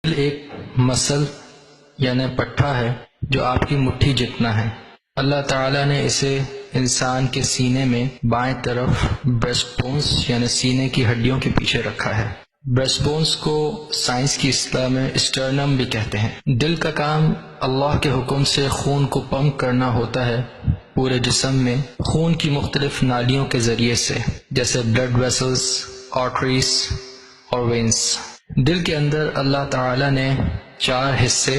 دل ایک مسل یعنی پٹھا ہے جو آپ کی مٹھی جتنا ہے۔ اللہ تعالیٰ نے اسے انسان کے سینے میں بائیں طرف بریسٹ بونز یعنی سینے کی ہڈیوں کے پیچھے رکھا ہے۔ بریسٹ بونز کو سائنس کی اصطلاح میں اسٹرنم بھی کہتے ہیں۔ دل کا کام اللہ کے حکم سے خون کو پمپ کرنا ہوتا ہے پورے جسم میں خون کی مختلف نالیوں کے ذریعے سے، جیسے بلڈ ویسلز، آرٹریز اور وینز۔ دل کے اندر اللہ تعالیٰ نے 4 حصے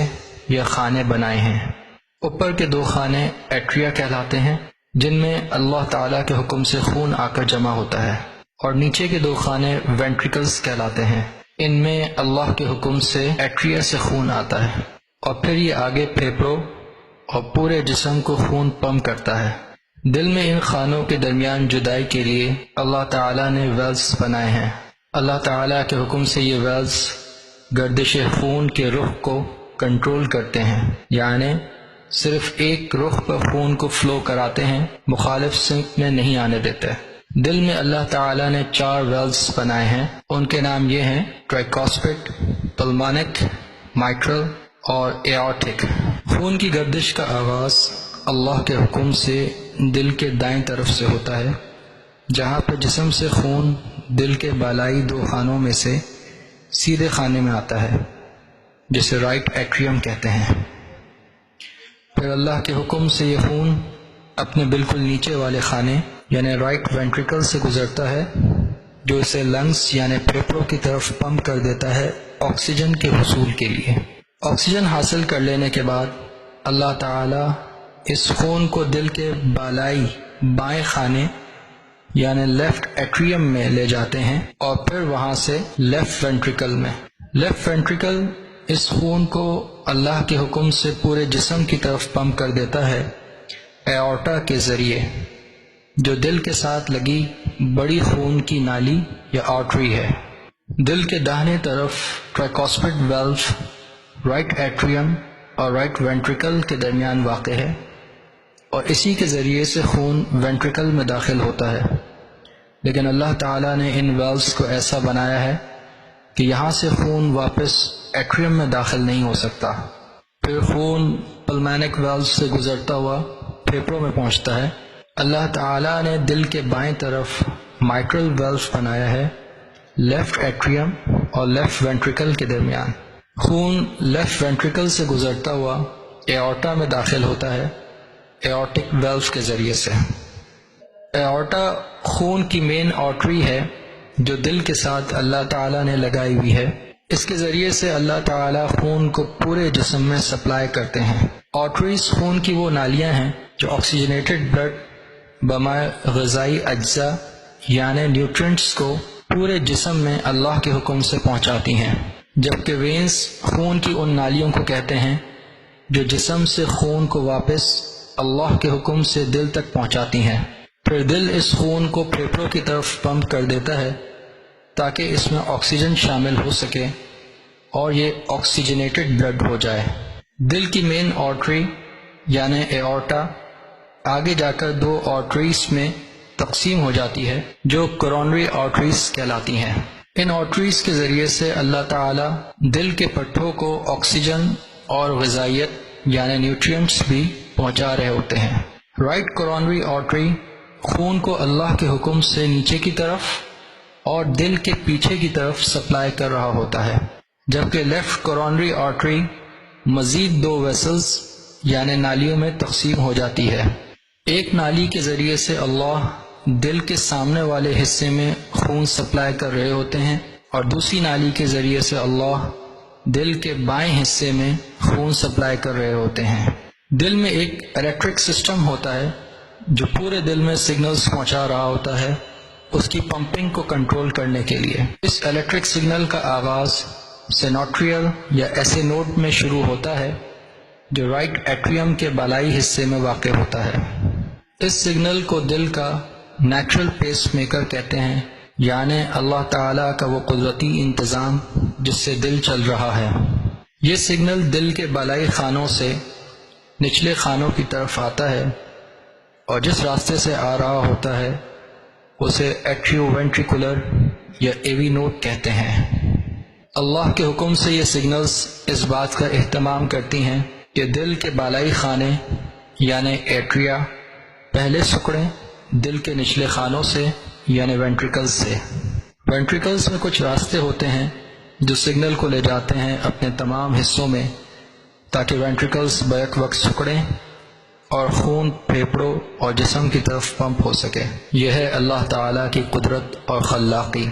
یا خانے بنائے ہیں۔ اوپر کے 2 خانے ایٹریا کہلاتے ہیں، جن میں اللہ تعالیٰ کے حکم سے خون آ کر جمع ہوتا ہے، اور نیچے کے 2 خانے وینٹریکلز کہلاتے ہیں۔ ان میں اللہ کے حکم سے ایٹریا سے خون آتا ہے، اور پھر یہ آگے پھیپھڑوں اور پورے جسم کو خون پمپ کرتا ہے۔ دل میں ان خانوں کے درمیان جدائی کے لیے اللہ تعالیٰ نے ویلز بنائے ہیں۔ اللہ تعالیٰ کے حکم سے یہ ویلز گردش خون کے رخ کو کنٹرول کرتے ہیں، یعنی صرف ایک رخ پر خون کو فلو کراتے ہیں، مخالف سمت میں نہیں آنے دیتے۔ دل میں اللہ تعالیٰ نے 4 ویلز بنائے ہیں، ان کے نام یہ ہیں: ٹرائیکاسپٹ، پلمونک، مائٹرل اور ایورٹک۔ خون کی گردش کا آغاز اللہ کے حکم سے دل کے دائیں طرف سے ہوتا ہے، جہاں پر جسم سے خون دل کے بالائی 2 خانوں میں سے سیدھے خانے میں آتا ہے، جسے رائٹ ایٹریم کہتے ہیں۔ پھر اللہ کے حکم سے یہ خون اپنے بالکل نیچے والے خانے یعنی رائٹ وینٹریکل سے گزرتا ہے، جو اسے لنگز یعنی پھیپھڑوں کی طرف پمپ کر دیتا ہے آکسیجن کے حصول کے لیے۔ آکسیجن حاصل کر لینے کے بعد اللہ تعالیٰ اس خون کو دل کے بالائی بائیں خانے یعنی لیفٹ ایٹریم میں لے جاتے ہیں، اور پھر وہاں سے لیفٹ وینٹریکل میں۔ لیفٹ وینٹریکل اس خون کو اللہ کے حکم سے پورے جسم کی طرف پمپ کر دیتا ہے ایورٹا کے ذریعے، جو دل کے ساتھ لگی بڑی خون کی نالی یا آرٹری ہے۔ دل کے داہنے طرف ٹرائیکاسپٹ ویلو رائٹ ایٹریم اور رائٹ وینٹریکل کے درمیان واقع ہے، اور اسی کے ذریعے سے خون وینٹریکل میں داخل ہوتا ہے۔ لیکن اللہ تعالیٰ نے ان ویلوز کو ایسا بنایا ہے کہ یہاں سے خون واپس ایٹریم میں داخل نہیں ہو سکتا۔ پھر خون پلمونک ویلو سے گزرتا ہوا پھیپھڑوں میں پہنچتا ہے۔ اللہ تعالیٰ نے دل کے بائیں طرف مائٹرل ویلو بنایا ہے، لیفٹ ایٹریم اور لیفٹ وینٹریکل کے درمیان۔ خون لیفٹ وینٹریکل سے گزرتا ہوا ایورٹا میں داخل ہوتا ہے ایورٹک ویلو کے ذریعے سے۔ ایورٹا خون کی مین آرٹری ہے جو دل کے ساتھ اللہ تعالیٰ نے لگائی ہوئی ہے۔ اس کے ذریعے سے اللہ تعالیٰ خون کو پورے جسم میں سپلائی کرتے ہیں۔ آرٹریز خون کی وہ نالیاں ہیں جو آکسیجنیٹڈ بلڈ بمائے غذائی اجزاء یعنی نیوٹرینٹس کو پورے جسم میں اللہ کے حکم سے پہنچاتی ہیں، جبکہ وینز خون کی ان نالیوں کو کہتے ہیں جو جسم سے خون کو واپس اللہ کے حکم سے دل تک پہنچاتی ہیں۔ پھر دل اس خون کو پھیپھڑوں کی طرف پمپ کر دیتا ہے تاکہ اس میں آکسیجن شامل ہو سکے اور یہ آکسیجنیٹڈ بلڈ ہو جائے۔ دل کی مین آرٹری یعنی ایورٹا آگے جا کر 2 آرٹریز میں تقسیم ہو جاتی ہے جو کورونری آرٹریز کہلاتی ہیں۔ ان آرٹریز کے ذریعے سے اللہ تعالیٰ دل کے پٹھوں کو آکسیجن اور غذائیت یعنی نیوٹرینٹس بھی پہنچا رہے ہوتے ہیں۔ رائٹ کورونری آرٹری خون کو اللہ کے حکم سے نیچے کی طرف اور دل کے پیچھے کی طرف سپلائی کر رہا ہوتا ہے، جبکہ لیفٹ کورونری آرٹری مزید 2 ویسلز یعنی نالیوں میں تقسیم ہو جاتی ہے۔ ایک نالی کے ذریعے سے اللہ دل کے سامنے والے حصے میں خون سپلائی کر رہے ہوتے ہیں، اور دوسری نالی کے ذریعے سے اللہ دل کے بائیں حصے میں خون سپلائی کر رہے ہوتے ہیں۔ دل میں ایک الیکٹرک سسٹم ہوتا ہے جو پورے دل میں سگنلز پہنچا رہا ہوتا ہے اس کی پمپنگ کو کنٹرول کرنے کے لیے۔ اس الیکٹرک سگنل کا آغاز سینوٹریل یا ایسے نوڈ میں شروع ہوتا ہے جو رائٹ ایٹریم کے بالائی حصے میں واقع ہوتا ہے۔ اس سگنل کو دل کا نیچرل پیس میکر کہتے ہیں، یعنی اللہ تعالیٰ کا وہ قدرتی انتظام جس سے دل چل رہا ہے۔ یہ سگنل دل کے بالائی خانوں سے نچلے خانوں کی طرف آتا ہے، اور جس راستے سے آ رہا ہوتا ہے اسے ایٹریو وینٹریکولر یا ایوی نوڈ کہتے ہیں۔ اللہ کے حکم سے یہ سگنلز اس بات کا اہتمام کرتی ہیں کہ دل کے بالائی خانے یعنی ایٹریا پہلے سکڑیں دل کے نچلے خانوں سے یعنی وینٹریکلز سے۔ وینٹریکلز میں کچھ راستے ہوتے ہیں جو سگنل کو لے جاتے ہیں اپنے تمام حصوں میں تاکہ وینٹریکلز بیک وقت سکڑیں اور خون پھیپھڑوں اور جسم کی طرف پمپ ہو سکے۔ یہ ہے اللہ تعالیٰ کی قدرت اور خلاقی۔